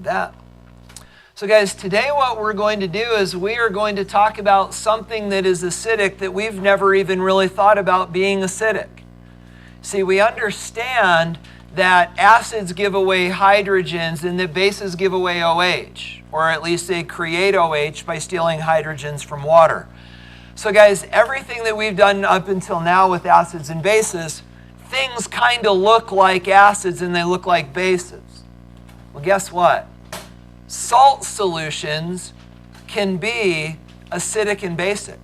that. So guys, today what we're going to do is we are going to talk about something that is acidic that we've never even really thought about being acidic. See, we understand that acids give away hydrogens and that bases give away OH, or at least they create OH by stealing hydrogens from water. So guys, everything that we've done up until now with acids and bases, things kind of look like acids and they look like bases. Well, guess what? Salt solutions can be acidic and basic.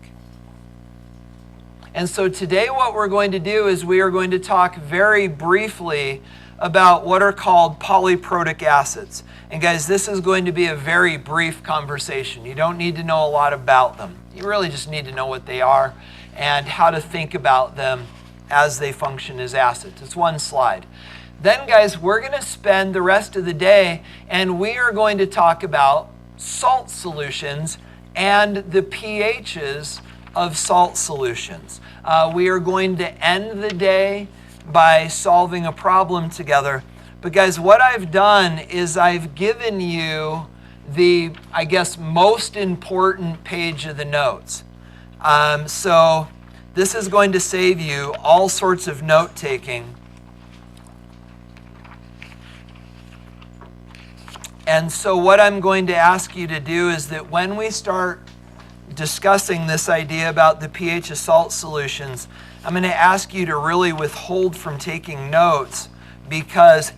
And so today what we're going to do is we are going to talk very briefly about what are called polyprotic acids. And guys, this is going to be a very brief conversation. You don't need to know a lot about them. You really just need to know what they are and how to think about them as they function as acids. It's one slide. Then guys, we're going to spend the rest of the day and we are going to talk about salt solutions and the pHs of salt solutions. We are going to end the day by solving a problem together. But guys, what I've done is I've given you the, I guess, most important page of the notes. So this is going to save you all sorts of note-taking. And so what I'm going to ask you to do is that when we start discussing this idea about the pH of salt solutions, I'm going to ask you to really withhold from taking notes, because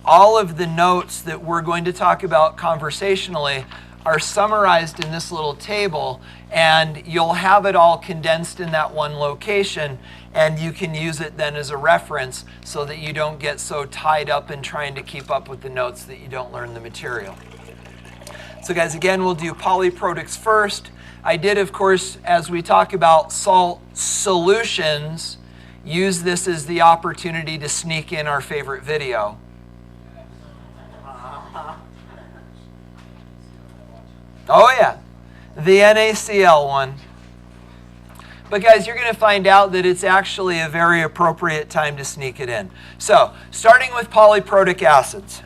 all of the notes that we're going to talk about conversationally are summarized in this little table, and you'll have it all condensed in that one location, and you can use it then as a reference so that you don't get so tied up in trying to keep up with the notes that you don't learn the material. So guys, again, we'll do polyprotics first. I did, of course, as we talk about salt solutions, use this as the opportunity to sneak in our favorite video. Oh yeah, the NaCl one. But guys, you're going to find out that it's actually a very appropriate time to sneak it in. So, starting with polyprotic acids.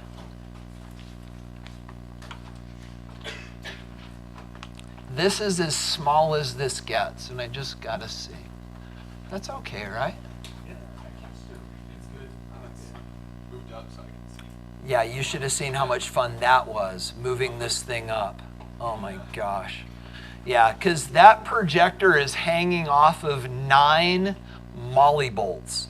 This is as small as this gets, and I just got to see. That's okay, right? Yeah, it's good. It's moved up so I can see. Yeah, you should have seen how much fun that was, moving this thing up. Oh my gosh. Yeah, because that projector is hanging off of 9 molly bolts.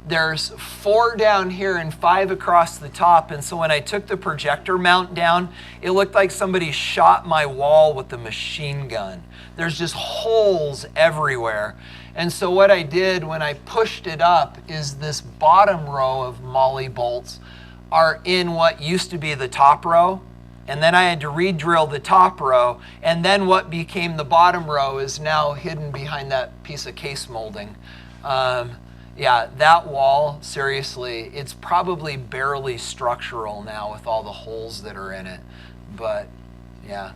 There's 4 down here and 5 across the top, and so when I took the projector mount down, it looked like somebody shot my wall with a machine gun. There's just holes everywhere. And so what I did when I pushed it up is this bottom row of molly bolts are in what used to be the top row, and then I had to re-drill the top row, and then what became the bottom row is now hidden behind that piece of case molding. Yeah, that wall, seriously, it's probably barely structural now with all the holes that are in it. But, yeah,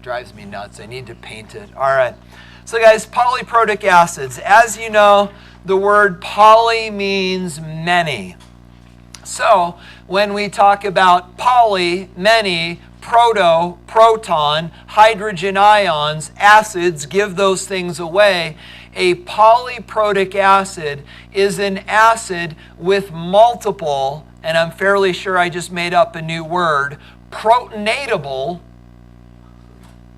drives me nuts. I need to paint it. All right. So, guys, polyprotic acids. As you know, the word poly means many. So, when we talk about poly, many, proto, proton, hydrogen ions, acids, give those things away. A polyprotic acid is an acid with multiple, and I'm fairly sure I just made up a new word, protonatable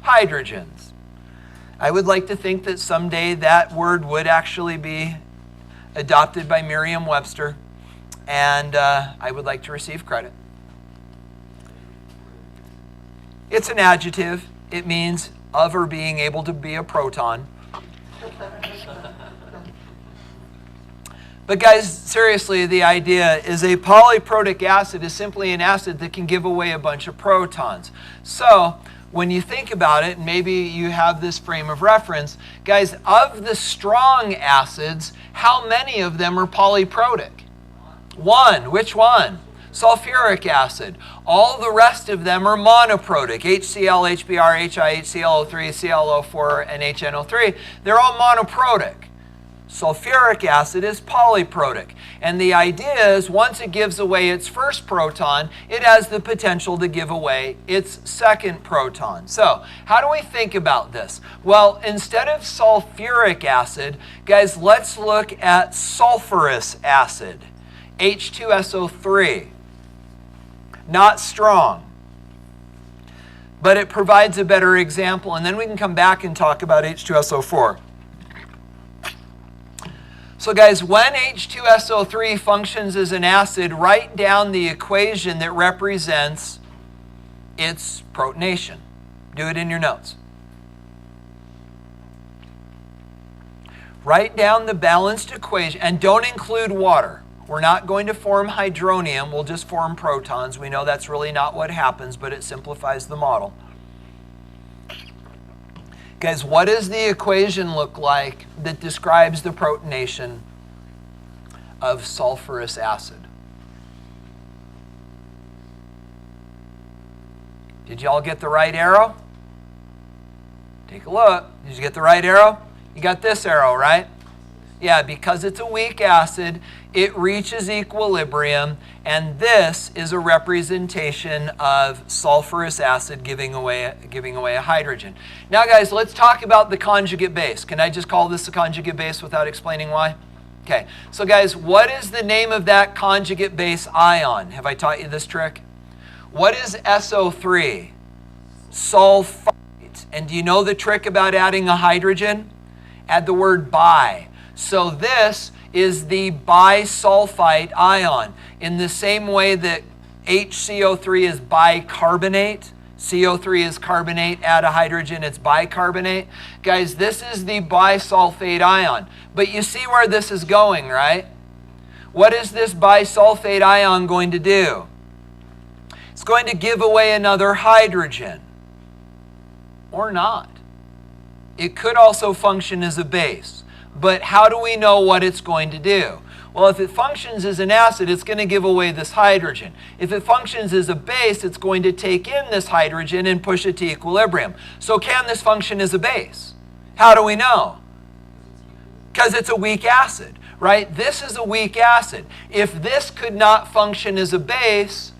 hydrogens. I would like to think that someday that word would actually be adopted by Merriam-Webster, and I would like to receive credit. It's an adjective. It means of or being able to be a proton. But guys, seriously, the idea is a polyprotic acid is simply an acid that can give away a bunch of protons. So when you think about it, maybe you have this frame of reference, guys, of the strong acids, how many of them are polyprotic? 1. Which one? Sulfuric acid. All the rest of them are monoprotic. HCl, HBr, HI, HClO3, ClO4, and HNO3. They're all monoprotic. Sulfuric acid is polyprotic. And the idea is once it gives away its first proton, it has the potential to give away its second proton. So how do we think about this? Well, instead of sulfuric acid, guys, let's look at sulfurous acid, H2SO3. Not strong, but it provides a better example. And then we can come back and talk about H2SO4. So guys, when H2SO3 functions as an acid, write down the equation that represents its protonation. Do it in your notes. Write down the balanced equation, and don't include water. We're not going to form hydronium, we'll just form protons. We know that's really not what happens, but it simplifies the model. Guys, what does the equation look like that describes the protonation of sulfurous acid? Did you all get the right arrow? Take a look. Did you get the right arrow? You got this arrow, right? Yeah, because it's a weak acid, it reaches equilibrium, and this is a representation of sulfurous acid giving away a hydrogen. Now guys, let's talk about the conjugate base. Can I just call this a conjugate base without explaining why? Okay, so guys, what is the name of that conjugate base ion? Have I taught you this trick? What is SO3? Sulfite. And do you know the trick about adding a hydrogen? Add the word bi. So this is the bisulfite ion. In the same way that HCO3 is bicarbonate, CO3 is carbonate, add a hydrogen, it's bicarbonate. Guys, this is the bisulfate ion. But you see where this is going, right? What is this bisulfate ion going to do? It's going to give away another hydrogen. Or not. It could also function as a base. But how do we know what it's going to do? Well, if it functions as an acid, it's going to give away this hydrogen. If it functions as a base, it's going to take in this hydrogen and push it to equilibrium. So can this function as a base? How do we know? Because it's a weak acid, right? This is a weak acid. If this could not function as a base,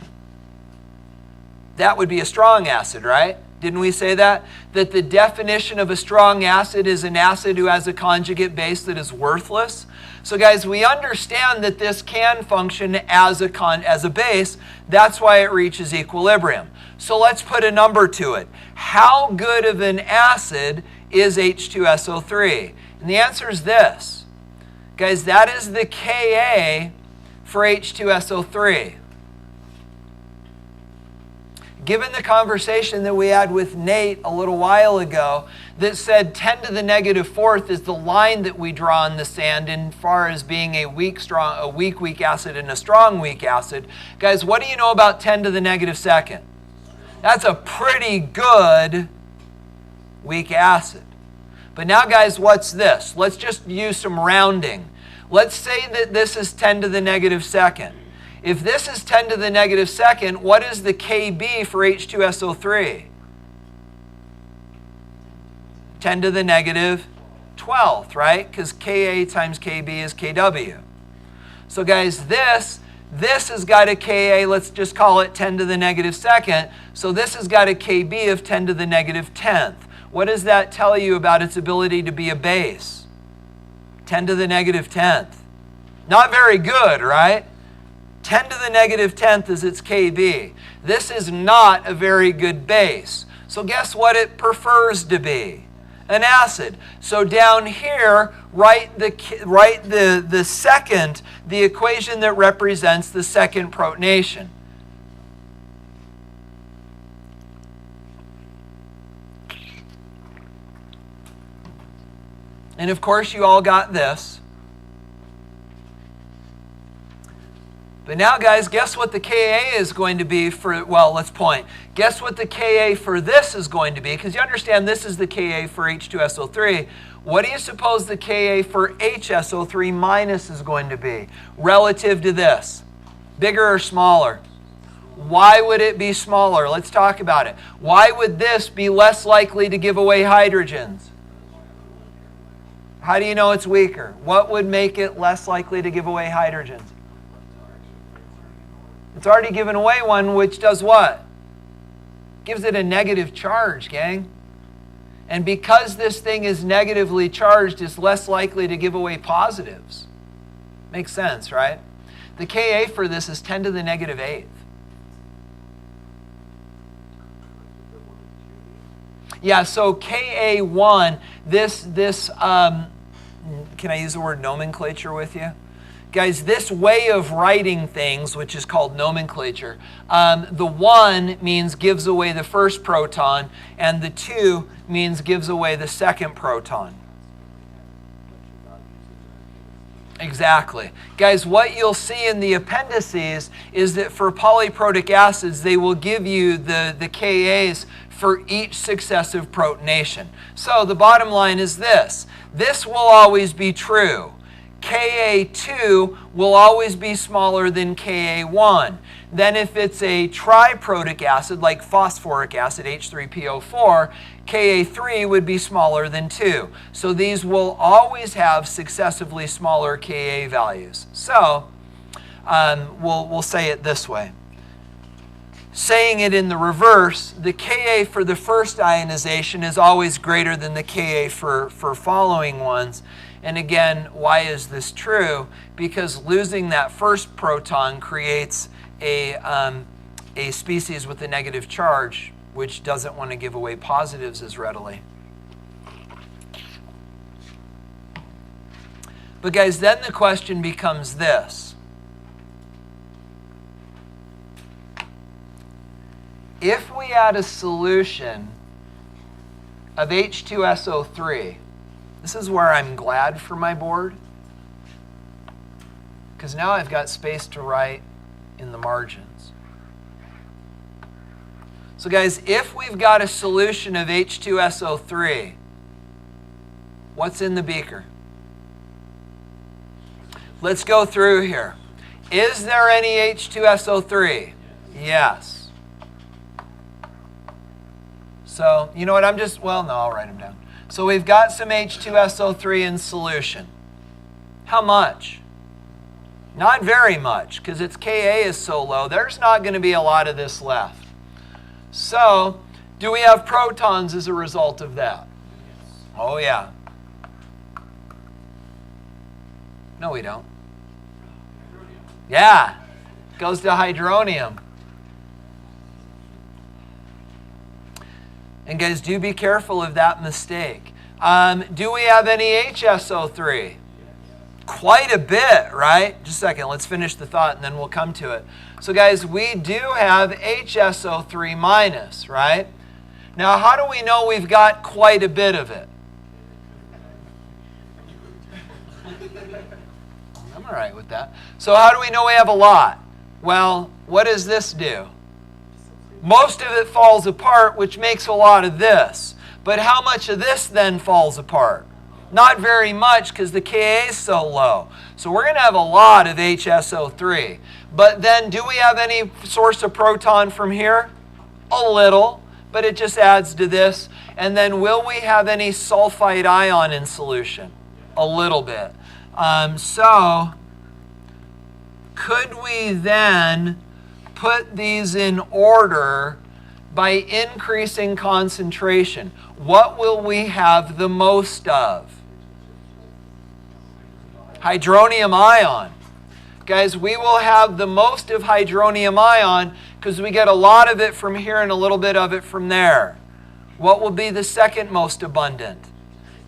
that would be a strong acid, right? Didn't we say that? That the definition of a strong acid is an acid who has a conjugate base that is worthless. So guys, we understand that this can function as a base. That's why it reaches equilibrium. So let's put a number to it. How good of an acid is H2SO3? And the answer is this. Guys, that is the Ka for H2SO3. Given the conversation that we had with Nate a little while ago that said 10 to the negative fourth is the line that we draw in the sand in far as being a weak acid and a strong weak acid. Guys, what do you know about 10 to the negative second? That's a pretty good weak acid. But now guys, what's this? Let's just use some rounding. Let's say that this is 10 to the negative second. If this is 10 to the negative second, what is the Kb for H2SO3? 10 to the negative 12th, right? Because Ka times Kb is Kw. So guys, this has got a Ka, let's just call it 10 to the negative second. So this has got a Kb of 10 to the negative 10th. What does that tell you about its ability to be a base? 10 to the negative 10th. Not very good, right? 10 to the negative 10th is its Kb. This is not a very good base. So guess what it prefers to be? An acid. So down here, write the second, the equation that represents the second protonation. And of course you all got this. But now, guys, guess what the Ka is going to be for, well, let's point. Guess what the Ka for this is going to be? Because you understand this is the Ka for H2SO3. What do you suppose the Ka for HSO3 minus is going to be relative to this? Bigger or smaller? Why would it be smaller? Let's talk about it. Why would this be less likely to give away hydrogens? How do you know it's weaker? What would make it less likely to give away hydrogens? It's already given away one, which does what? Gives it a negative charge, gang. And because this thing is negatively charged, it's less likely to give away positives. Makes sense, right? The Ka for this is 10 to the negative 8th. Yeah, so Ka1, can I use the word nomenclature with you? Guys, this way of writing things, which is called nomenclature, the 1 means gives away the first proton, and the 2 means gives away the second proton. Exactly. Guys, what you'll see in the appendices is that for polyprotic acids, they will give you the Kas for each successive protonation. So the bottom line is this. This will always be true. Ka2 will always be smaller than Ka1. Then if it's a triprotic acid like phosphoric acid, H3PO4, Ka3 would be smaller than 2. So these will always have successively smaller Ka values. So we'll say it this way. Saying it in the reverse, the Ka for the first ionization is always greater than the Ka for following ones. And again, why is this true? Because losing that first proton creates a species with a negative charge, which doesn't want to give away positives as readily. But guys, then the question becomes this. If we add a solution of H2SO3, this is where I'm glad for my board, because now I've got space to write in the margins. So guys, if we've got a solution of H2SO3, what's in the beaker? Let's go through here. Is there any H2SO3? Yes. So, you know what, I'll write them down. So we've got some H2SO3 in solution. How much? Not very much, because its Ka is so low. There's not going to be a lot of this left. So, do we have protons as a result of that? Oh, yeah. No, we don't. Yeah. Goes to hydronium. And guys, do be careful of that mistake. Do we have any HSO3? Quite a bit, right? Just a second, let's finish the thought and then we'll come to it. So guys, we do have HSO3 minus, right? Now, how do we know we've got quite a bit of it? I'm all right with that. So how do we know we have a lot? Well, what does this do? Most of it falls apart, which makes a lot of this. But how much of this then falls apart? Not very much, because the Ka is so low. So we're going to have a lot of HSO3. But then, do we have any source of proton from here? A little, but it just adds to this. And then will we have any sulfite ion in solution? A little bit. So could we then put these in order by increasing concentration? What will we have the most of? Hydronium ion. Guys, we will have the most of hydronium ion because we get a lot of it from here and a little bit of it from there. What will be the second most abundant?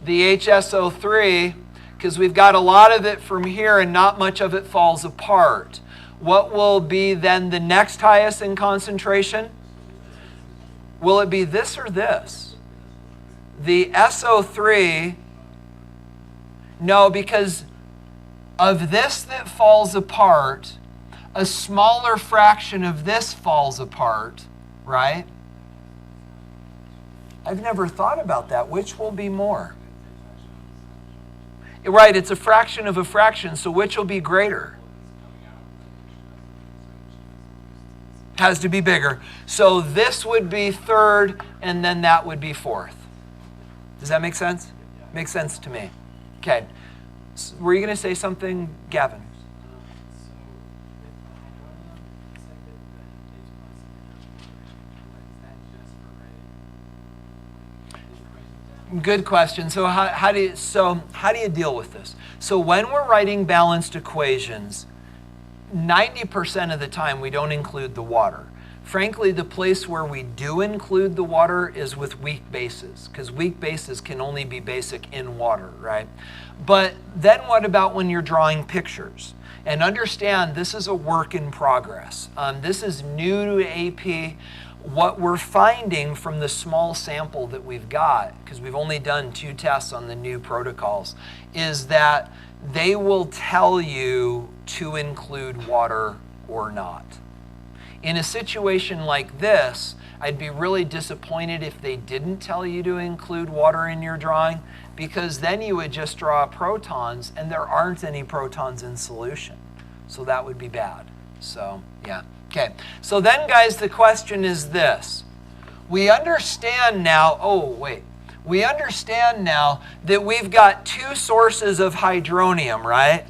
The HSO3, because we've got a lot of it from here and not much of it falls apart. What will be then the next highest in concentration? Will it be this or this? The SO3, no, because of this that falls apart, a smaller fraction of this falls apart, right? I've never thought about that. Which will be more? Right, it's a fraction of a fraction, so which will be greater? Has to be bigger. So this would be third, and then that would be fourth. Does that make sense? Makes sense to me. Okay. Were you going to say something, Gavin? Good question. So how do you deal with this? So when we're writing balanced equations, 90% of the time we don't include the water. Frankly, the place where we do include the water is with weak bases, because weak bases can only be basic in water, right? But then what about when you're drawing pictures? And understand, this is a work in progress. This is new to AP. What we're finding from the small sample that we've got, because we've only done 2 tests on the new protocols, is that they will tell you to include water or not. In a situation like this, I'd be really disappointed if they didn't tell you to include water in your drawing, because then you would just draw protons and there aren't any protons in solution. So that would be bad. So, yeah. Okay. So then, guys, the question is this. We understand now, we understand now that we've got 2 sources of hydronium, right?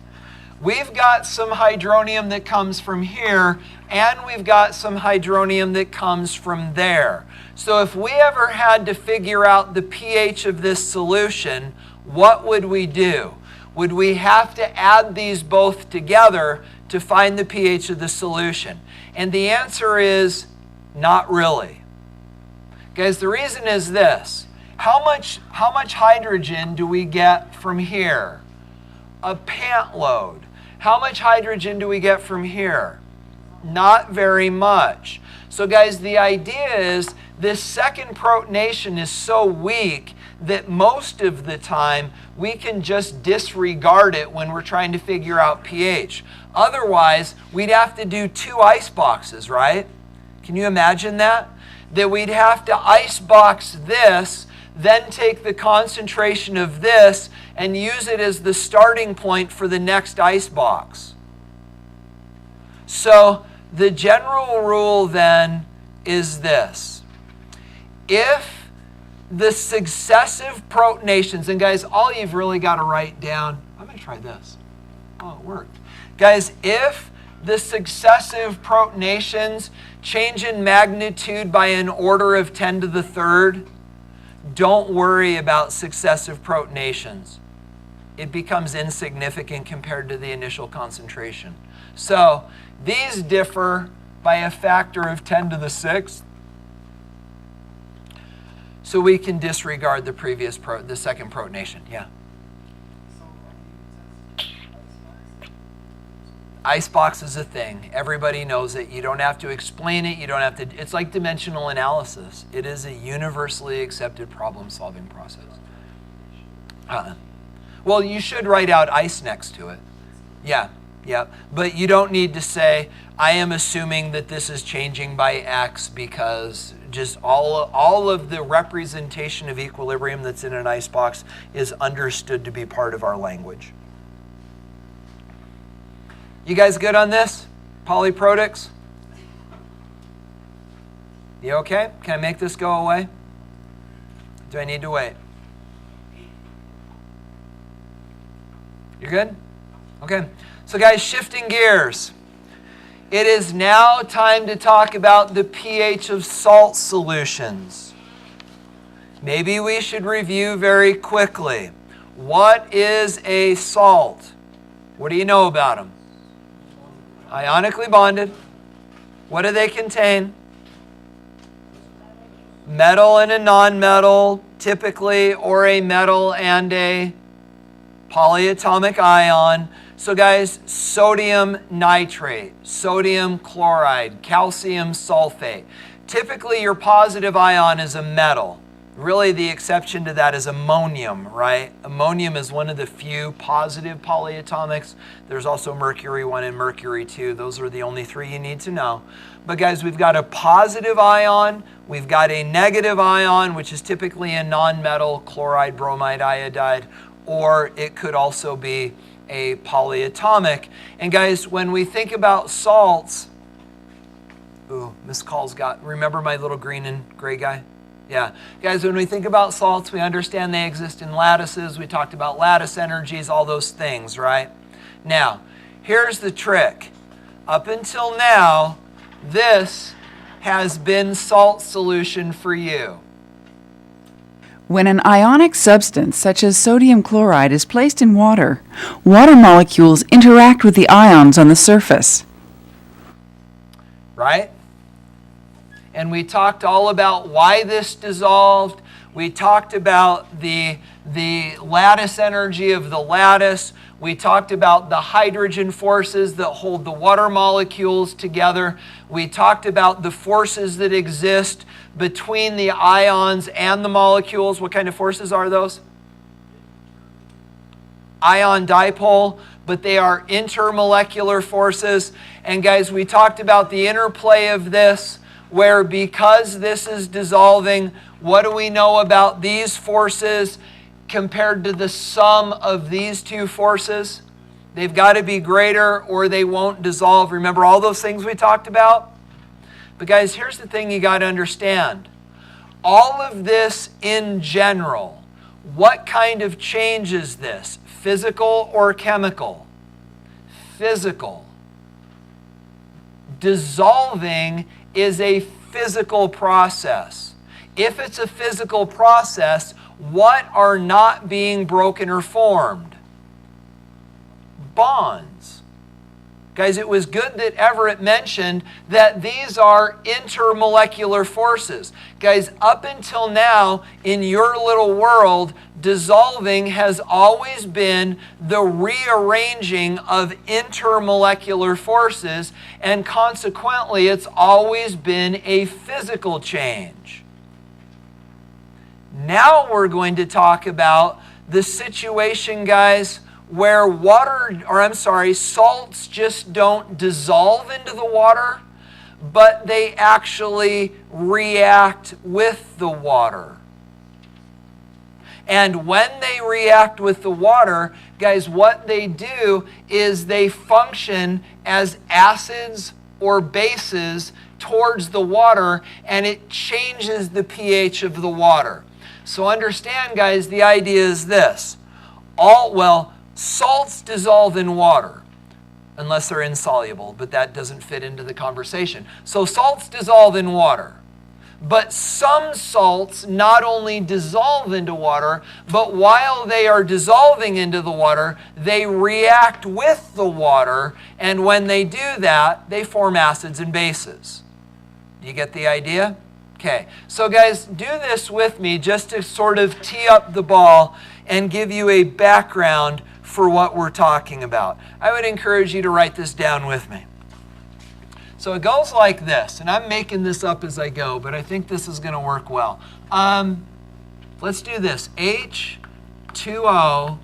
We've got some hydronium that comes from here, and we've got some hydronium that comes from there. So if we ever had to figure out the pH of this solution, what would we do? Would we have to add these both together to find the pH of the solution? And the answer is not really. Guys, the reason is this. How much hydrogen do we get from here? A pant load. How much hydrogen do we get from here? Not very much. So guys, the idea is this second protonation is so weak that most of the time we can just disregard it when we're trying to figure out pH. Otherwise, we'd have to do 2 ice boxes, right? Can you imagine that? That we'd have to ice box this, then take the concentration of this and use it as the starting point for the next ice box. So the general rule then is this. If the successive protonations, and guys, all you've really got to write down, I'm going to try this. Oh, it worked. Guys, if the successive protonations change in magnitude by an order of 10 to the third, don't worry about successive protonations. It becomes insignificant compared to the initial concentration. So these differ by a factor of 10 to the 6th. So we can disregard the second protonation. Yeah. Icebox is a thing. Everybody knows it. You don't have to explain it. You don't have to. It's like dimensional analysis. It is a universally accepted problem-solving process. Well, you should write out ice next to it. Yeah. But you don't need to say, I am assuming that this is changing by X, because just all of the representation of equilibrium that's in an icebox is understood to be part of our language. You guys good on this? Polyprotics? You okay? Can I make this go away? Do I need to wait? You're good? Okay. So guys, shifting gears. It is now time to talk about the pH of salt solutions. Maybe we should review very quickly. What is a salt? What do you know about them? Ionically bonded. What do they contain? Metal and a nonmetal, typically, or a metal and a polyatomic ion. So guys, sodium nitrate, sodium chloride, calcium sulfate. Typically, your positive ion is a metal. Really, the exception to that is ammonium, right? Ammonium is one of the few positive polyatomics. There's also mercury 1 and mercury 2. Those are the only 3 you need to know. But guys, we've got a positive ion. We've got a negative ion, which is typically a nonmetal, chloride, bromide, iodide, or it could also be a polyatomic. And guys, when we think about salts, ooh, Miss Call's got, remember my little green and gray guy? Yeah. Guys, when we think about salts, we understand they exist in lattices. We talked about lattice energies, all those things, right? Now, here's the trick. Up until now, this has been salt solution for you. When an ionic substance, such as sodium chloride, is placed in water, water molecules interact with the ions on the surface. Right? And we talked all about why this dissolved. We talked about the lattice energy of the lattice. We talked about the hydrogen forces that hold the water molecules together. We talked about the forces that exist between the ions and the molecules. What kind of forces are those? Ion dipole, but they are intermolecular forces. And guys, we talked about the interplay of this, where because this is dissolving, what do we know about these forces compared to the sum of these two forces? They've got to be greater or they won't dissolve. Remember all those things we talked about? But guys, here's the thing you got to understand. All of this in general, what kind of change is this? Physical or chemical? Physical. Dissolving is a physical process. If it's a physical process, what are not being broken or formed? Bonds. Guys, it was good that Everett mentioned that these are intermolecular forces. Guys, up until now, in your little world, dissolving has always been the rearranging of intermolecular forces, and consequently, it's always been a physical change. Now we're going to talk about the situation, guys, where salts just don't dissolve into the water, but they actually react with the water. And when they react with the water, guys, what they do is they function as acids or bases towards the water, and it changes the pH of the water. So understand, guys, the idea is this. Salts dissolve in water, unless they're insoluble, but that doesn't fit into the conversation. So salts dissolve in water. But some salts not only dissolve into water, but while they are dissolving into the water, they react with the water, and when they do that, they form acids and bases. Do you get the idea? Okay, so guys, do this with me just to sort of tee up the ball and give you a background for what we're talking about. I would encourage you to write this down with me. So it goes like this, and I'm making this up as I go, but I think this is going to work well. Let's do this, H2O,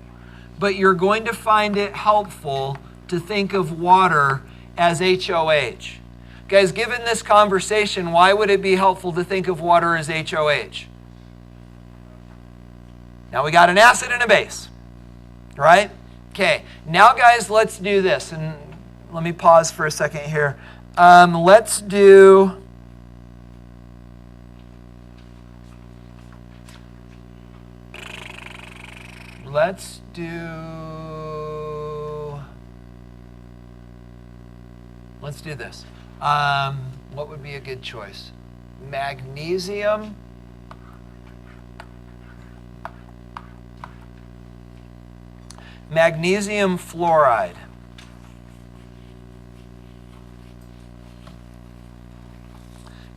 but you're going to find it helpful to think of water as HOH. Guys, given this conversation, why would it be helpful to think of water as HOH? Now we got an acid and a base, right? Okay, now guys, let's do this. And let me pause for a second here. Let's do this. What would be a good choice? Magnesium. Magnesium fluoride.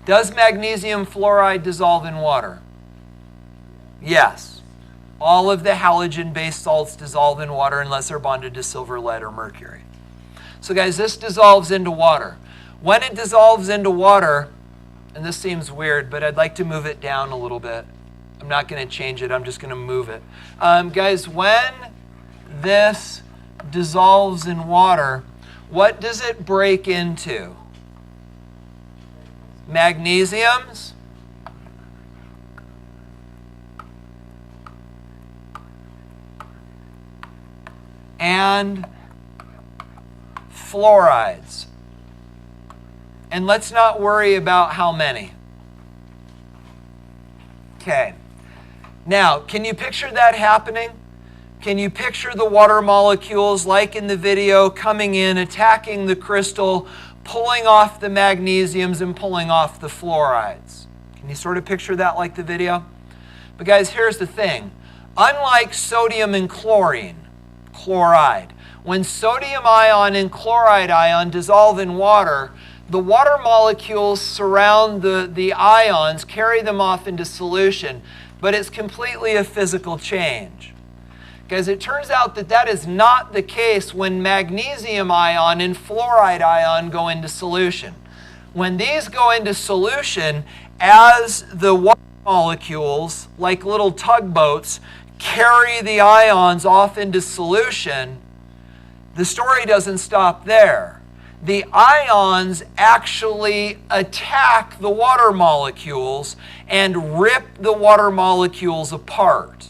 Does magnesium fluoride dissolve in water? Yes. All of the halogen-based salts dissolve in water unless they're bonded to silver, lead, or mercury. So guys, this dissolves into water. When it dissolves into water, and this seems weird, but I'd like to move it down a little bit. I'm not going to change it. I'm just going to move it. Guys, when this dissolves in water, what does it break into? Magnesiums and fluorides. And let's not worry about how many. Okay. Now, can you picture that happening? Can you picture the water molecules, like in the video, coming in, attacking the crystal, pulling off the magnesiums and pulling off the fluorides? Can you sort of picture that like the video? But guys, here's the thing. Unlike sodium and chloride, when sodium ion and chloride ion dissolve in water, the water molecules surround the ions, carry them off into solution, but it's completely a physical change. Because it turns out that that is not the case when magnesium ion and fluoride ion go into solution. When these go into solution, as the water molecules, like little tugboats, carry the ions off into solution, the story doesn't stop there. The ions actually attack the water molecules and rip the water molecules apart.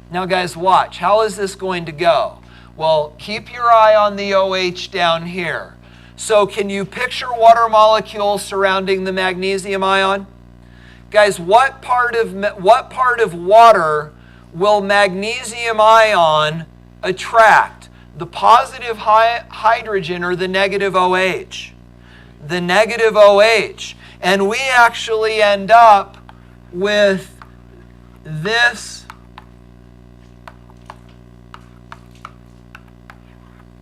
Now guys, watch. How is this going to go? Well, keep your eye on the OH down here. So can you picture water molecules surrounding the magnesium ion? Guys, what part of water will magnesium ion attract? The positive hydrogen or the negative OH? The negative OH. And we actually end up with this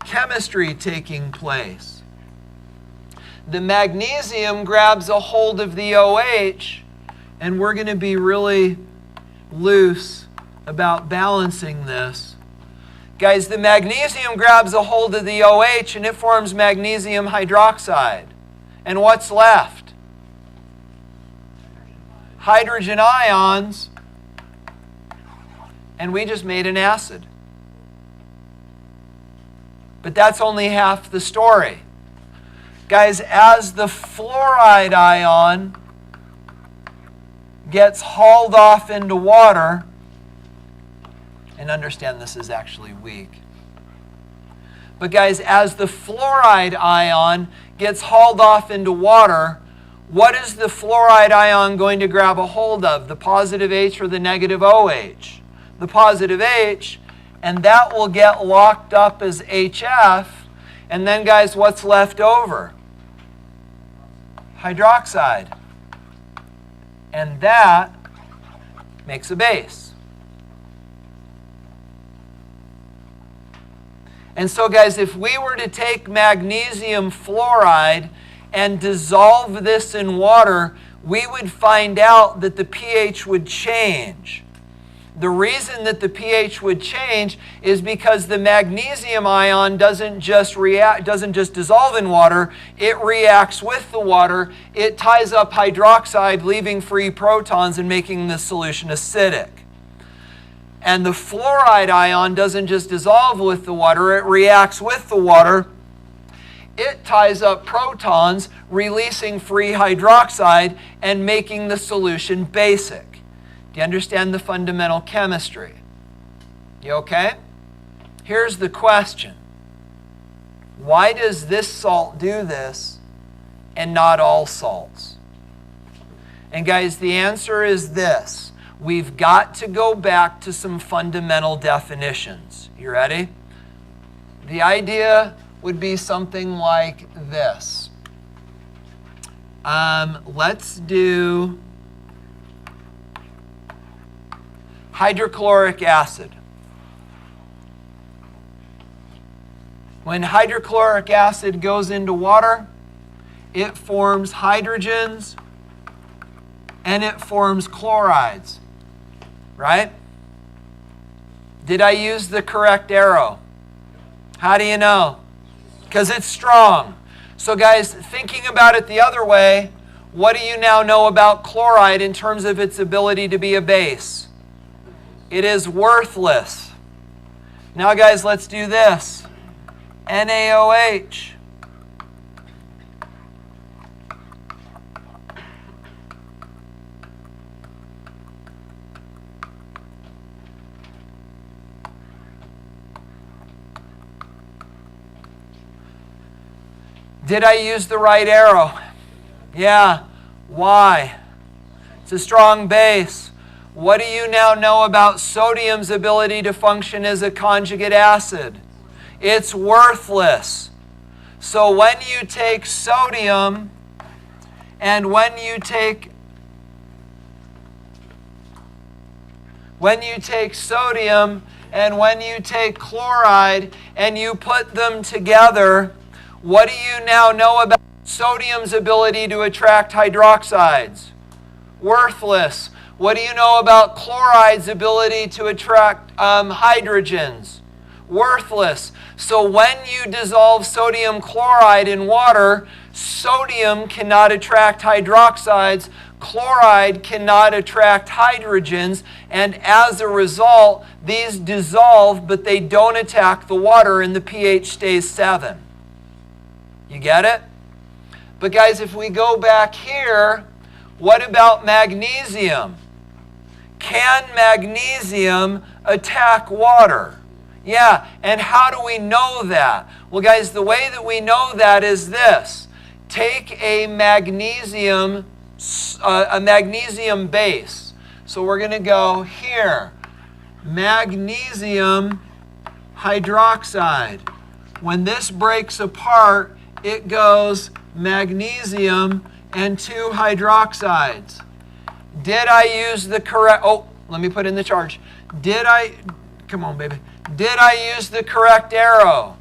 chemistry taking place. The magnesium grabs a hold of the OH, and we're going to be really loose about balancing this. Guys, the magnesium grabs a hold of the OH and it forms magnesium hydroxide. And what's left? Hydrogen ions, and we just made an acid. But that's only half the story. Guys, as the fluoride ion gets hauled off into water, and understand this is actually weak. But guys, as the fluoride ion gets hauled off into water, what is the fluoride ion going to grab a hold of? The positive H or the negative OH? The positive H, and that will get locked up as HF. And then guys, what's left over? Hydroxide. And that makes a base. And so guys, if we were to take magnesium fluoride and dissolve this in water, we would find out that the pH would change. The reason that the pH would change is because the magnesium ion doesn't just dissolve in water, it reacts with the water. It ties up hydroxide, leaving free protons and making the solution acidic. And the fluoride ion doesn't just dissolve with the water, it reacts with the water. It ties up protons, releasing free hydroxide and making the solution basic. Do you understand the fundamental chemistry? You okay? Here's the question. Why does this salt do this and not all salts? And guys, the answer is this. We've got to go back to some fundamental definitions. You ready? The idea would be something like this. Let's do hydrochloric acid. When hydrochloric acid goes into water, it forms hydrogens and it forms chlorides, right? Did I use the correct arrow? How do you know? Because it's strong. So guys, thinking about it the other way, what do you now know about chloride in terms of its ability to be a base? It is worthless. Now guys, let's do this. NaOH. Did I use the right arrow? Yeah. Why? It's a strong base. What do you now know about sodium's ability to function as a conjugate acid? It's worthless. So when you take sodium and when you take sodium and when you take chloride and you put them together, what do you now know about sodium's ability to attract hydroxides? Worthless. What do you know about chloride's ability to attract hydrogens? Worthless. So when you dissolve sodium chloride in water, sodium cannot attract hydroxides, chloride cannot attract hydrogens, and as a result, these dissolve, but they don't attack the water, and the pH stays 7. You get it? But guys, if we go back here, what about magnesium? Can magnesium attack water? Yeah, and how do we know that? Well, guys, the way that we know that is this. Take a magnesium base. So we're going to go here. Magnesium hydroxide. When this breaks apart, it goes magnesium and 2 hydroxides. Did I use the correct... Oh, let me put in the charge. Come on, baby. Did I use the correct arrow?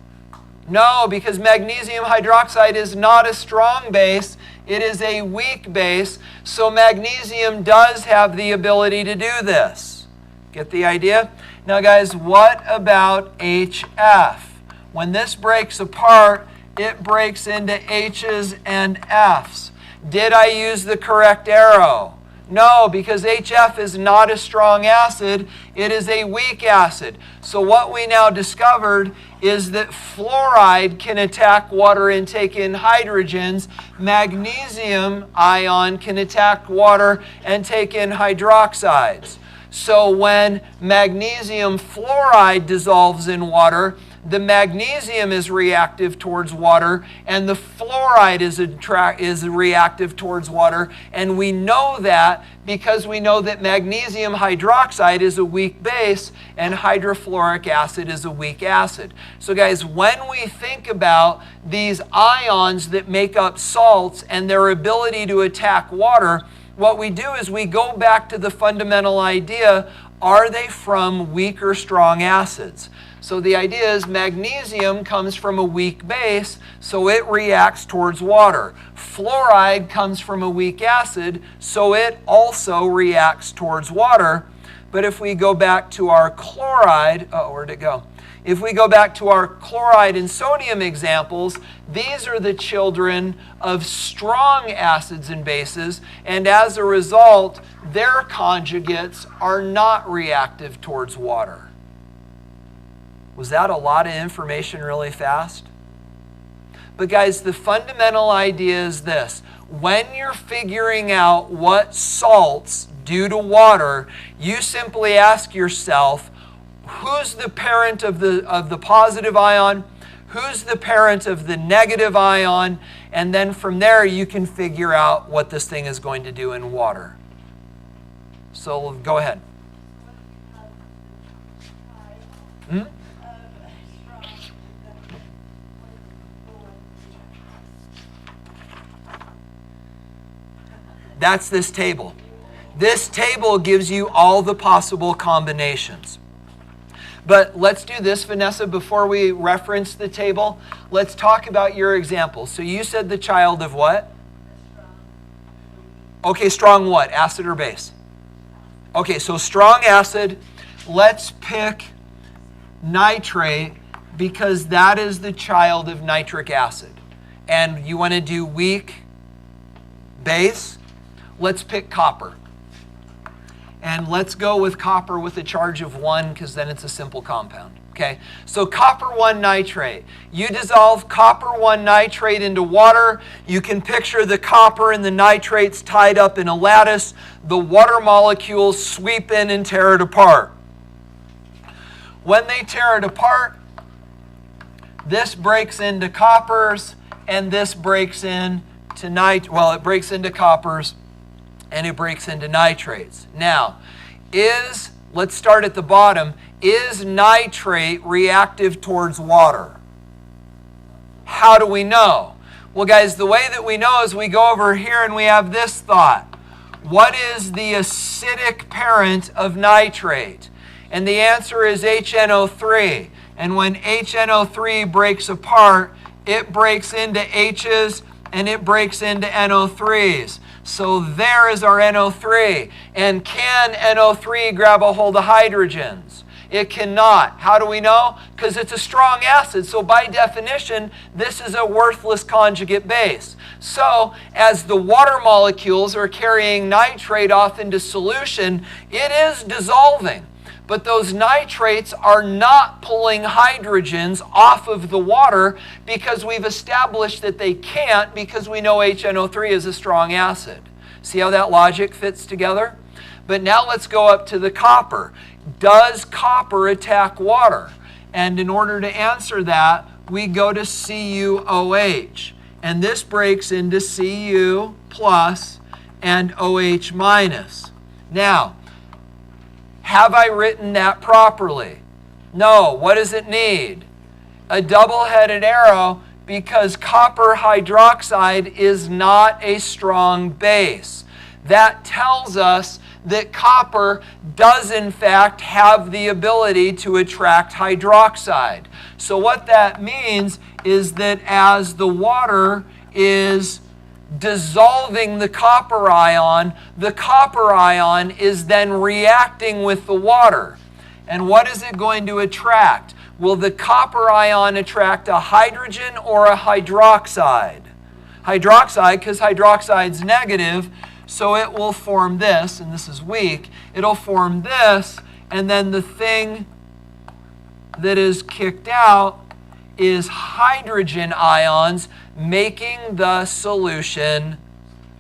No, because magnesium hydroxide is not a strong base. It is a weak base. So magnesium does have the ability to do this. Get the idea? Now, guys, what about HF? When this breaks apart, it breaks into H's and F's. Did I use the correct arrow? No, because HF is not a strong acid. It is a weak acid. So what we now discovered is that fluoride can attack water and take in hydrogens. Magnesium ion can attack water and take in hydroxides. So when magnesium fluoride dissolves in water, the magnesium is reactive towards water and the fluoride is reactive towards water. And we know that because we know that magnesium hydroxide is a weak base and hydrofluoric acid is a weak acid. So guys, when we think about these ions that make up salts and their ability to attack water, what we do is we go back to the fundamental idea, are they from weak or strong acids? So the idea is magnesium comes from a weak base, so it reacts towards water. Fluoride comes from a weak acid, so it also reacts towards water. But if we go back to our chloride, where'd it go? If we go back to our chloride and sodium examples, these are the children of strong acids and bases, and as a result, their conjugates are not reactive towards water. Was that a lot of information really fast? But guys, the fundamental idea is this. When you're figuring out what salts do to water, you simply ask yourself, who's the parent of the positive ion? Who's the parent of the negative ion? And then from there, you can figure out what this thing is going to do in water. So go ahead. That's this table. This table gives you all the possible combinations. But let's do this, Vanessa, before we reference the table. Let's talk about your example. So you said the child of what? Okay, strong what? Acid or base? Okay, so strong acid. Let's pick nitrate because that is the child of nitric acid. And you want to do weak base? Let's pick copper. And let's go with copper with a charge of 1 because then it's a simple compound. Okay, so copper 1 nitrate. You dissolve copper 1 nitrate into water. You can picture the copper and the nitrates tied up in a lattice. The water molecules sweep in and tear it apart. When they tear it apart, this breaks into coppers and this breaks into it breaks into coppers and it breaks into nitrates. Now, let's start at the bottom. Is nitrate reactive towards water? How do we know? Well, guys, the way that we know is we go over here and we have this thought. What is the acidic parent of nitrate? And the answer is HNO3. And when HNO3 breaks apart, it breaks into H's and it breaks into NO3s. So there is our NO3. And can NO3 grab a hold of hydrogens? It cannot. How do we know? Because it's a strong acid. So by definition, this is a worthless conjugate base. So as the water molecules are carrying nitrate off into solution, it is dissolving. But those nitrates are not pulling hydrogens off of the water because we've established that they can't because we know HNO3 is a strong acid. See how that logic fits together? But now let's go up to the copper. Does copper attack water? And in order to answer that, we go to CuOH. And this breaks into Cu plus and OH minus. Now, have I written that properly? No. What does it need? A double-headed arrow because copper hydroxide is not a strong base. That tells us that copper does in fact have the ability to attract hydroxide. So what that means is that as the water is dissolving the copper ion is then reacting with the water. And what is it going to attract? Will the copper ion attract a hydrogen or a hydroxide? Hydroxide, because hydroxide's negative, so it will form this, and this is weak. It'll form this, and then the thing that is kicked out is hydrogen ions, making the solution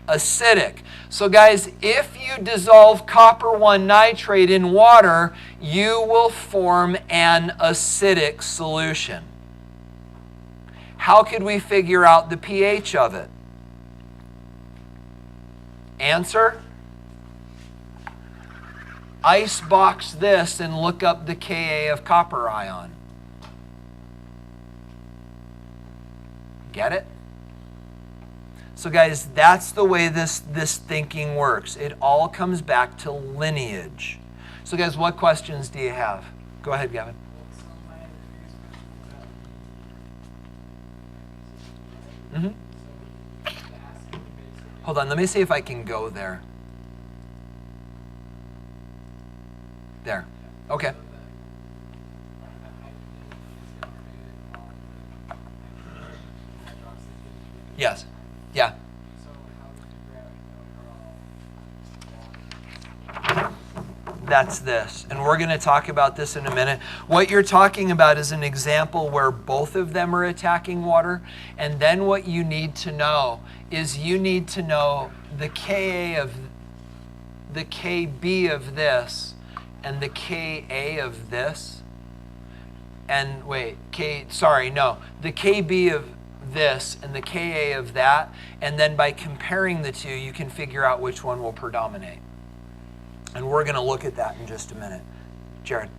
acidic. So guys, if you dissolve copper 1 nitrate in water, you will form an acidic solution. How could we figure out the pH of it? Answer? Icebox this and look up the Ka of copper ion. Get it? So guys, that's the way this thinking works. It all comes back to lineage. So guys, what questions do you have? Go ahead, Gavin. Mm-hmm. Hold on, let me see if I can go there. There. Okay. Yes. Yeah. That's this. And we're going to talk about this in a minute. What you're talking about is an example where both of them are attacking water. And then what you need to know is you need to know the Ka of the Kb of this and the Ka of this. And wait, the Kb of this and the Ka of that. And then by comparing the two, you can figure out which one will predominate. And we're going to look at that in just a minute. Jared.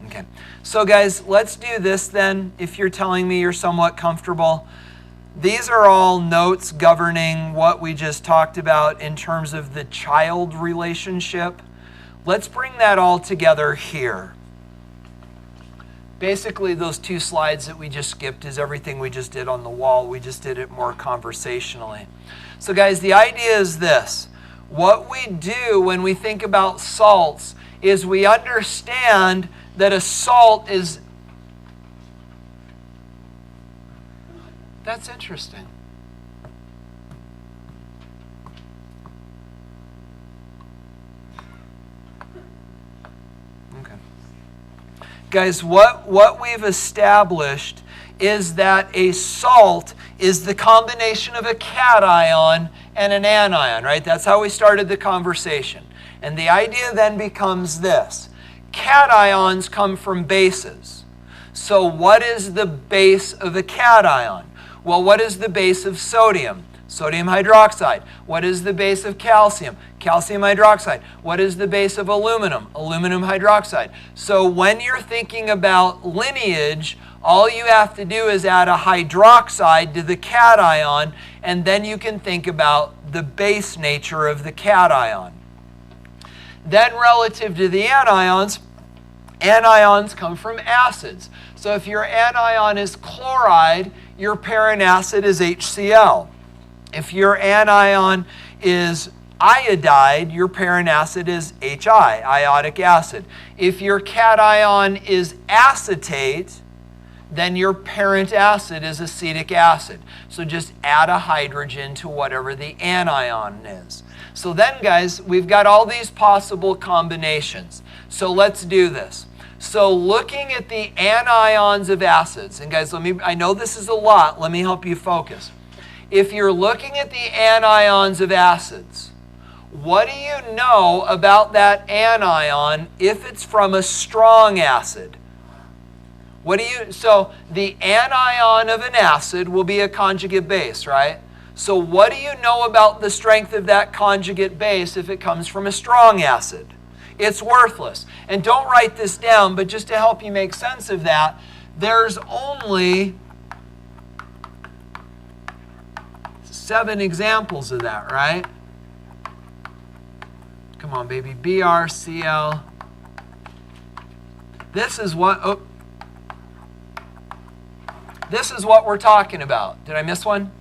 Okay. So guys, let's do this then. If you're telling me you're somewhat comfortable. These are all notes governing what we just talked about in terms of the child relationship. Let's bring that all together here. Basically, those two slides that we just skipped is everything we just did on the wall. We just did it more conversationally. So guys, the idea is this. What we do when we think about salts is we understand that a salt is... That's interesting. Okay. Guys, what we've established is that a salt is the combination of a cation and an anion, right? That's how we started the conversation. And the idea then becomes this. Cations come from bases. So what is the base of a cation? Well, what is the base of sodium? Sodium hydroxide. What is the base of calcium? Calcium hydroxide. What is the base of aluminum? Aluminum hydroxide. So when you're thinking about lineage, all you have to do is add a hydroxide to the cation, and then you can think about the base nature of the cation. Then relative to the anions come from acids. So if your anion is chloride, your parent acid is HCl. If your anion is iodide, your parent acid is HI, iodic acid. If your cation is acetate, then your parent acid is acetic acid. So just add a hydrogen to whatever the anion is. So then, guys, we've got all these possible combinations. So let's do this. So looking at the anions of acids, and guys, I know this is a lot, let me help you focus. If you're looking at the anions of acids, what do you know about that anion if it's from a strong acid? So the anion of an acid will be a conjugate base, right? So what do you know about the strength of that conjugate base if it comes from a strong acid? It's worthless. And don't write this down, but just to help you make sense of that, there's only 7 examples of that, right? Come on, baby. BrCl. This is what we're talking about. Did I miss one?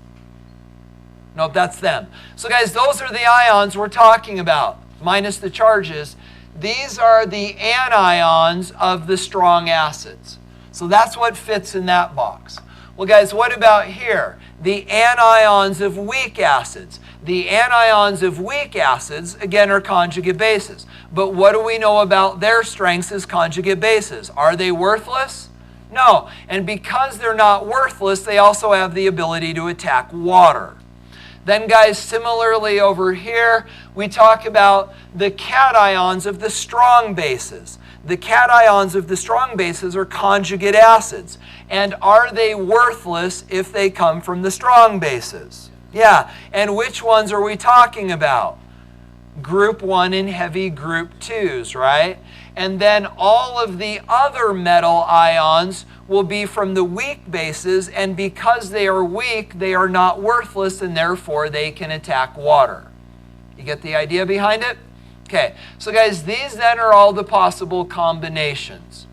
Nope, that's them. So guys, those are the ions we're talking about, minus the charges. These are the anions of the strong acids. So that's what fits in that box. Well, guys, what about here? The anions of weak acids. The anions of weak acids, again, are conjugate bases. But what do we know about their strengths as conjugate bases? Are they worthless? No. And because they're not worthless, they also have the ability to attack water. Then, guys, similarly over here, we talk about the cations of the strong bases. The cations of the strong bases are conjugate acids. And are they worthless if they come from the strong bases? Yeah. And which ones are we talking about? Group 1 and heavy group 2s, right? And then all of the other metal ions will be from the weak bases, and because they are weak, they are not worthless, and therefore they can attack water. You get the idea behind it? Okay, so guys, these then are all the possible combinations.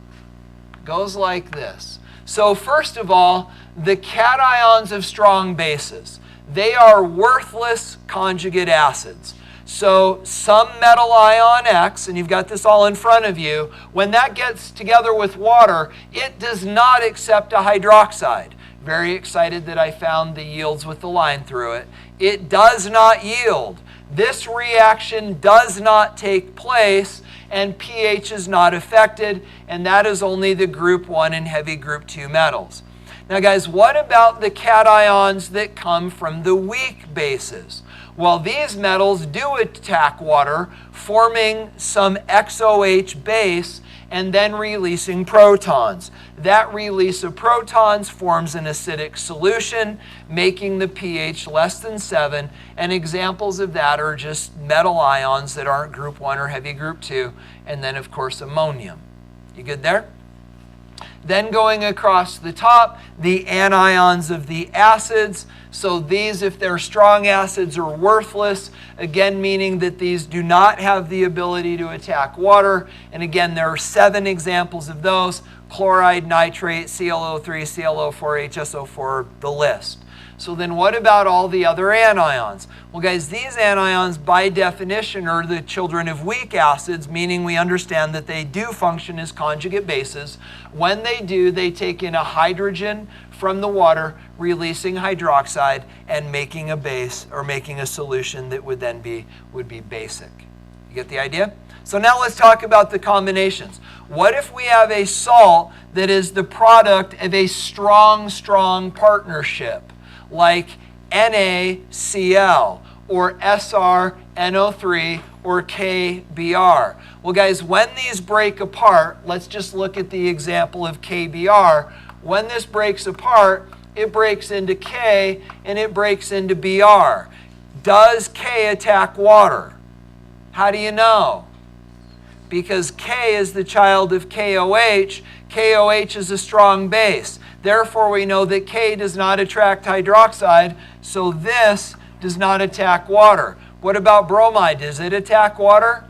Goes like this. So first of all, the cations of strong bases. They are worthless conjugate acids. So some metal ion X, and you've got this all in front of you, when that gets together with water, it does not accept a hydroxide. Very excited that I found the yields with the line through it. It does not yield. This reaction does not take place, and pH is not affected, and that is only the group 1 and heavy group 2 metals. Now guys, what about the cations that come from the weak bases? Well, these metals do attack water, forming some XOH base and then releasing protons. That release of protons forms an acidic solution, making the pH less than 7, and examples of that are just metal ions that aren't group 1 or heavy group 2, and then of course ammonium. You good there? Then going across the top, the anions of the acids. So these, if they're strong acids, are worthless, again meaning that these do not have the ability to attack water. And again, there are 7 examples of those: chloride, nitrate, ClO3, ClO4, HSO4, the list. So then what about all the other anions? Well, guys, these anions by definition are the children of weak acids, meaning we understand that they do function as conjugate bases. When they do, they take in a hydrogen from the water, releasing hydroxide and making a base, or making a solution that would then be basic. You get the idea? So now let's talk about the combinations. What if we have a salt that is the product of a strong partnership, like NaCl or SrNO3 or KBr? Well, guys, when these break apart, let's just look at the example of KBr. When this breaks apart, it breaks into K, and it breaks into Br. Does K attack water? How do you know? Because K is the child of KOH. KOH is a strong base. Therefore, we know that K does not attract hydroxide, so this does not attack water. What about bromide? Does it attack water?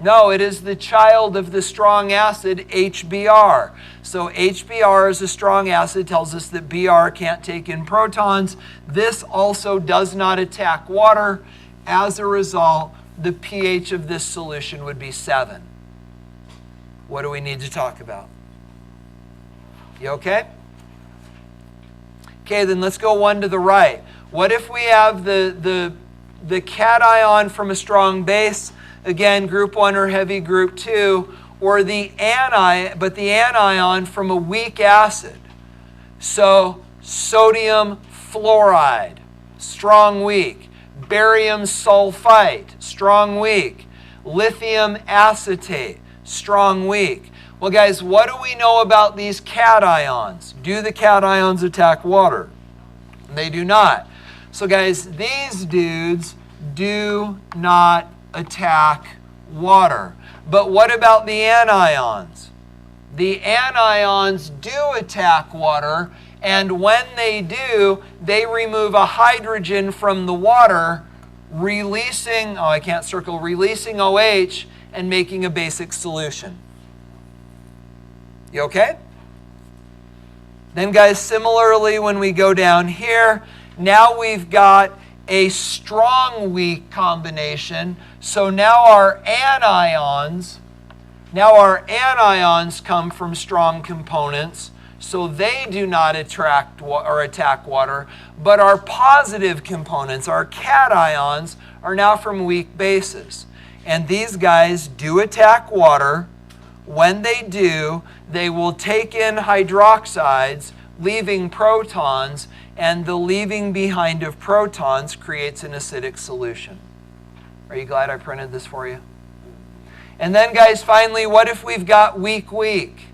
No, it is the child of the strong acid HBr. So HBr is a strong acid, tells us that Br can't take in protons. This also does not attack water. As a result, the pH of this solution would be 7. What do we need to talk about? You okay? Okay, then let's go one to the right. What if we have the cation from a strong base? Again, group 1 or heavy group 2, or the anion from a weak acid. So sodium fluoride, strong weak. Barium sulfite, strong weak. Lithium acetate, strong weak. Well, guys, what do we know about these cations? Do the cations attack water? They do not. So, guys, these dudes do not attack water. But what about the anions? The anions do attack water, and when they do, they remove a hydrogen from the water, releasing OH and making a basic solution. You okay? Then, guys, similarly, when we go down here, now we've got a strong weak combination. So now our anions come from strong components, so they do not attract or attack water. But our positive components, our cations, are now from weak bases. And these guys do attack water. When they do, they will take in hydroxides, leaving protons, and the leaving behind of protons creates an acidic solution. Are you glad I printed this for you? And then, guys, finally, what if we've got weak-weak?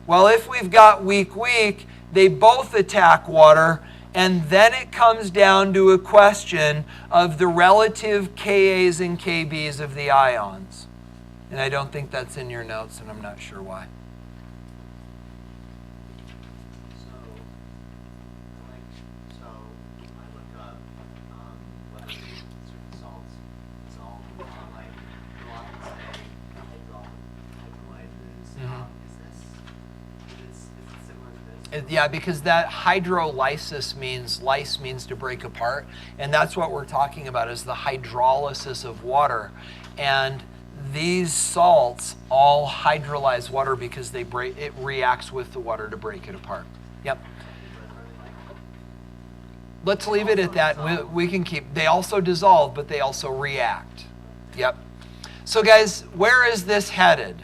Well, if we've got weak-weak, they both attack water, and then it comes down to a question of the relative Kas and Kbs of the ions. And I don't think that's in your notes, and I'm not sure why. So I look up whether certain salts dissolve like you often say hydrolyzes. Is it similar to this? Yeah, because that hydrolysis means, lyse means to break apart, and that's what we're talking about is the hydrolysis of water. And these salts all hydrolyze water because it reacts with the water to break it apart. Yep. Let's leave it at that. We can keep, they also dissolve, but they also react. Yep. So guys, where is this headed?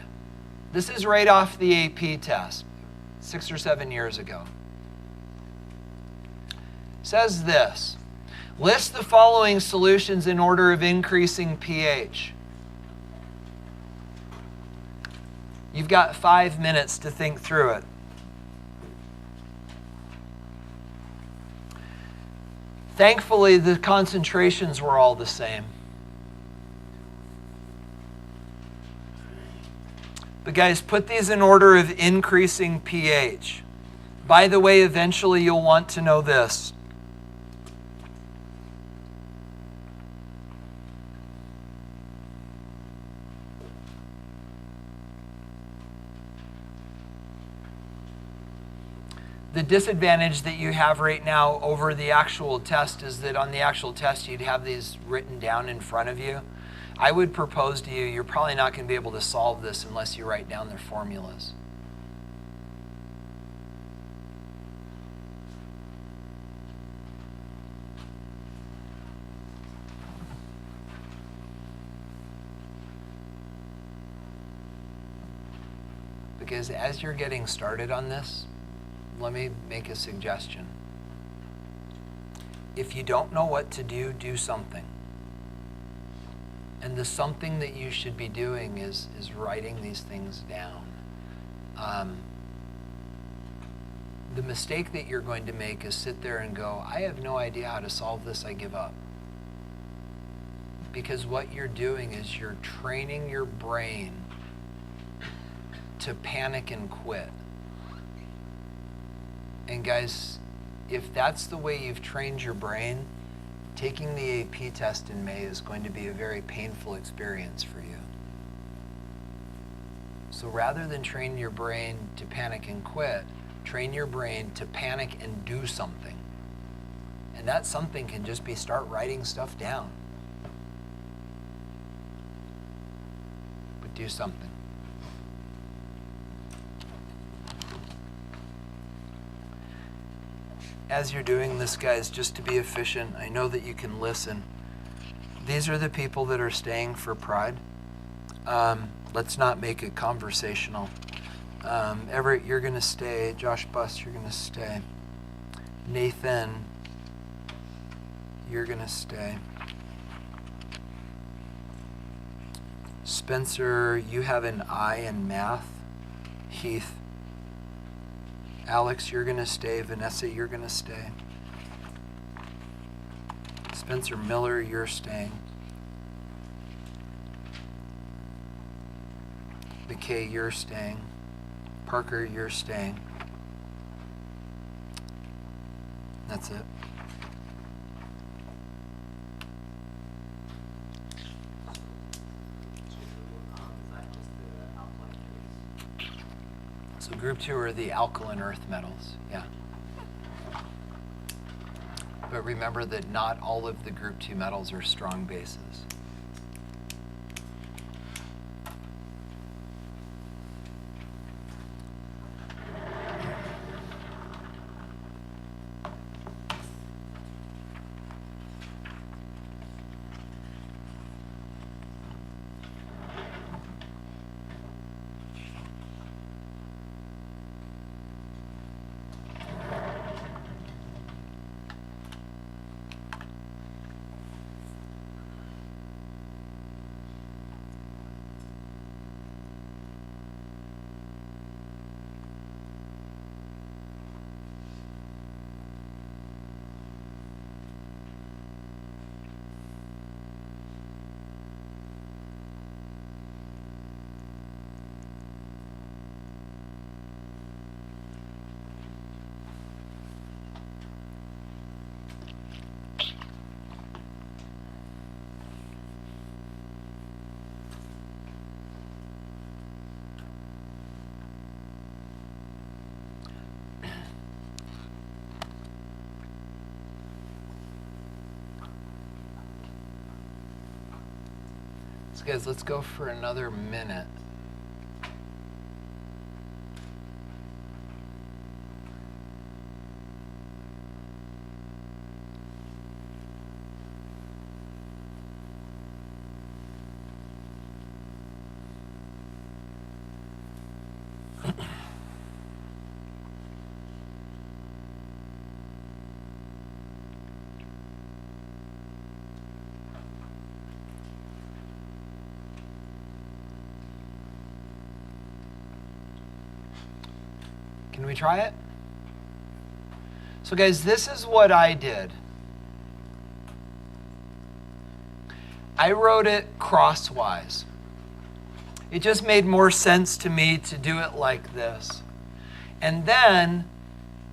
This is right off the AP test, 6 or 7 years ago. It says this: list the following solutions in order of increasing pH. You've got 5 minutes to think through it. Thankfully, the concentrations were all the same. But guys, put these in order of increasing pH. By the way, eventually you'll want to know this. The disadvantage that you have right now over the actual test is that on the actual test you'd have these written down in front of you. I would propose to you, you're probably not going to be able to solve this unless you write down their formulas. Because as you're getting started on this, let me make a suggestion. If you don't know what to do, do something. And the something that you should be doing is writing these things down. the mistake that you're going to make is sit there and go, I have no idea how to solve this, I give up. Because what you're doing is you're training your brain to panic and quit. And guys, if that's the way you've trained your brain, taking the AP test in May is going to be a very painful experience for you. So rather than train your brain to panic and quit, train your brain to panic and do something. And that something can just be start writing stuff down. But do something. As you're doing this, guys, just to be efficient, I know that you can listen. These are the people that are staying for Pride. Let's not make it conversational. Everett, you're going to stay. Josh Buss, you're going to stay. Nathan, you're going to stay. Spencer, you have an I in math. Heath, Alex, you're going to stay. Vanessa, you're going to stay. Spencer Miller, you're staying. McKay, you're staying. Parker, you're staying. That's it. So group 2 are the alkaline earth metals, yeah. But remember that not all of the group 2 metals are strong bases. So guys, let's go for another minute. Can we try it? So guys, this is what I did. I wrote it crosswise. It just made more sense to me to do it like this. And then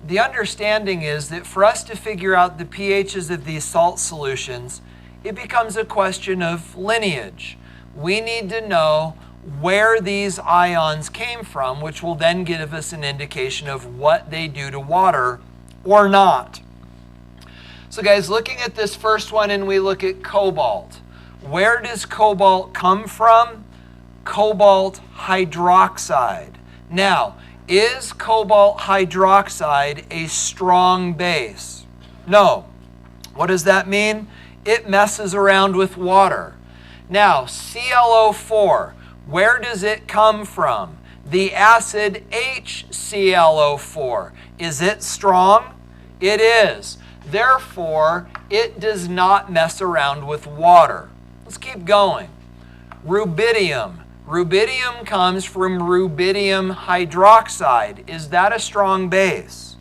the understanding is that for us to figure out the pHs of these salt solutions, it becomes a question of lineage. We need to know where these ions came from, which will then give us an indication of what they do to water or not. So guys, looking at this first one, and we look at cobalt. Where does cobalt come from? Cobalt hydroxide. Now, is cobalt hydroxide a strong base? No. What does that mean? It messes around with water. Now, ClO4. Where does it come from? The acid HClO4. Is it strong? It is. Therefore, it does not mess around with water. Let's keep going. Rubidium. Rubidium comes from rubidium hydroxide. Is that a strong base?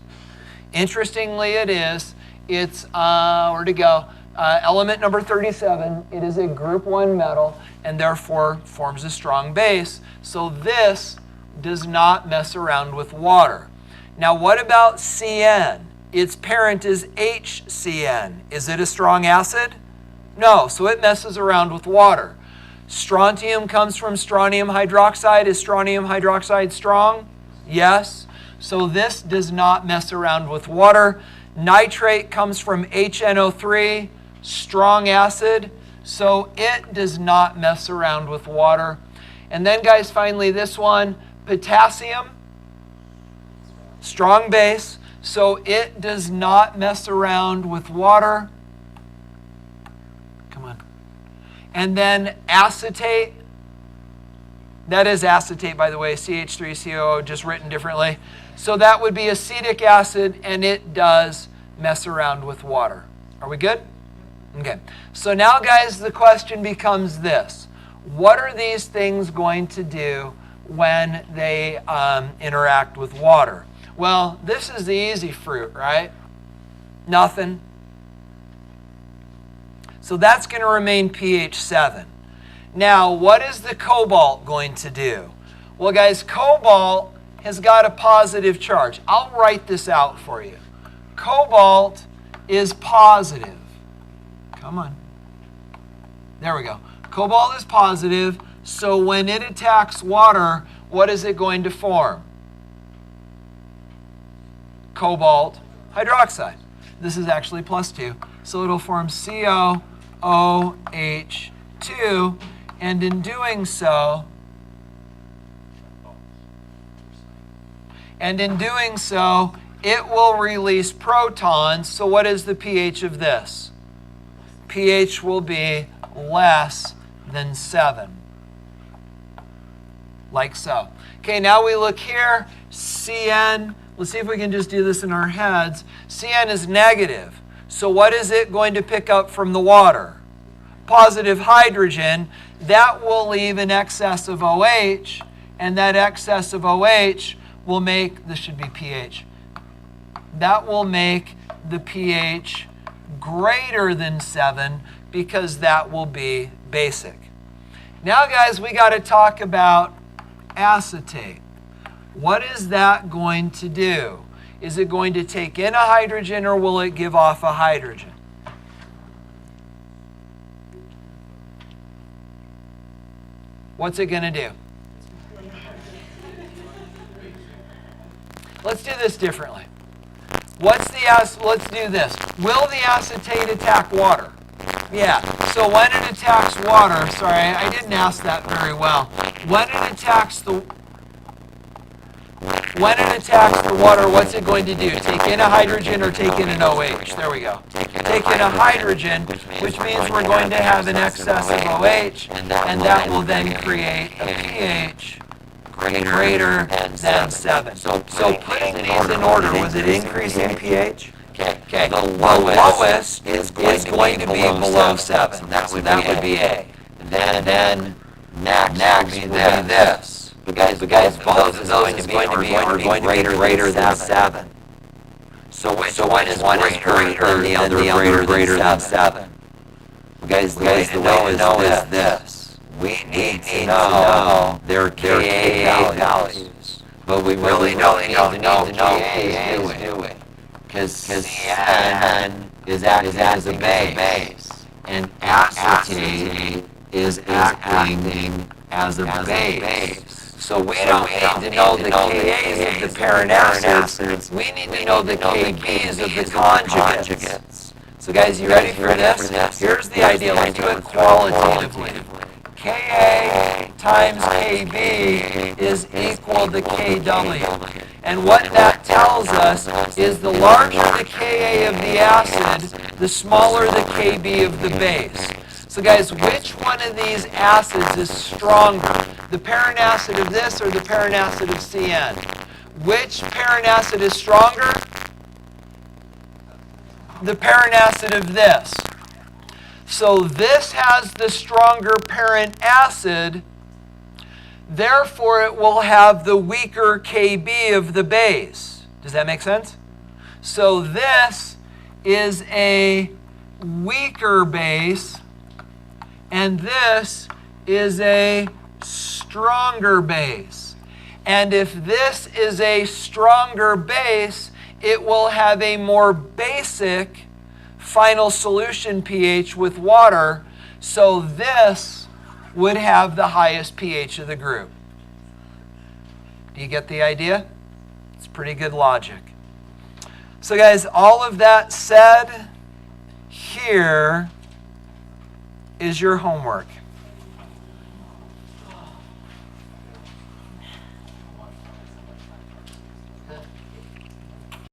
Interestingly, it is. It's, where'd it go? Element number 37. It is a group 1 metal and therefore forms a strong base. So this does not mess around with water. Now what about CN? Its parent is HCN. Is it a strong acid? No, so it messes around with water. Strontium comes from strontium hydroxide. Is strontium hydroxide strong? Yes. So this does not mess around with water. Nitrate comes from HNO3, strong acid, so it does not mess around with water. And then guys, finally this one, potassium, strong base, so it does not mess around with water. Come on. And then acetate, that is acetate, by the way, CH3COO, just written differently. So that would be acetic acid, and it does mess around with water. Are we good? Okay. So now, guys, the question becomes this. What are these things going to do when they interact with water? Well, this is the easy fruit, right? Nothing. So that's going to remain pH 7. Now, what is the cobalt going to do? Well, guys, cobalt has got a positive charge. I'll write this out for you. Cobalt is positive. Come on. There we go. Cobalt is positive, so when it attacks water, what is it going to form? Cobalt hydroxide. This is actually +2. So it'll form COOH2, and in doing so, it will release protons. So what is the pH of this? pH will be less than 7. Like so. Okay, now we look here. CN, let's see if we can just do this in our heads. CN is negative. So what is it going to pick up from the water? Positive hydrogen. That will leave an excess of OH, and that excess of OH will make, this should be pH, that will make the pH greater than 7 because that will be basic. Now, guys, we got to talk about acetate. What is that going to do? Is it going to take in a hydrogen, or will it give off a hydrogen? What's it going to do? Let's do this differently. Let's do this. Will the acetate attack water? Yeah. So when it attacks water, sorry, I didn't ask that very well. When it attacks the water, what's it going to do? Take in a hydrogen or take in an OH? There we go. Take in a hydrogen, which means we're going to have an excess of OH, and that will then create a pH greater than 7. So putting these in order, was it increasing pH? Okay. The lowest is going to be below 7. So that would be A. And then next would be this. But guys, both of those is going to be greater than 7. So which one is greater than the other greater than 7? Guys, the way to know is this. We need to know their Ka values. But we really don't need to know what Ka is doing. Because CN is acting as a base. And acetate is acting as a base. So we don't need to know the Kas of the parent acids. We need to know the Kbs of the conjugates. So guys, you ready for this? Here's the idea. Let's do it qualitatively. Ka times Kb is equal to Kw. And what that tells us is the larger the Ka of the acid, the smaller the Kb of the base. So guys, which one of these acids is stronger? The parent acid of this or the parent acid of CN? Which parent acid is stronger? The parent acid of this. So this has the stronger parent acid, therefore it will have the weaker Kb of the base. Does that make sense? So this is a weaker base, and this is a stronger base. And if this is a stronger base, it will have a more basic final solution pH with water, so this would have the highest pH of the group. Do you get the idea? It's pretty good logic. So guys, all of that said, here is your homework.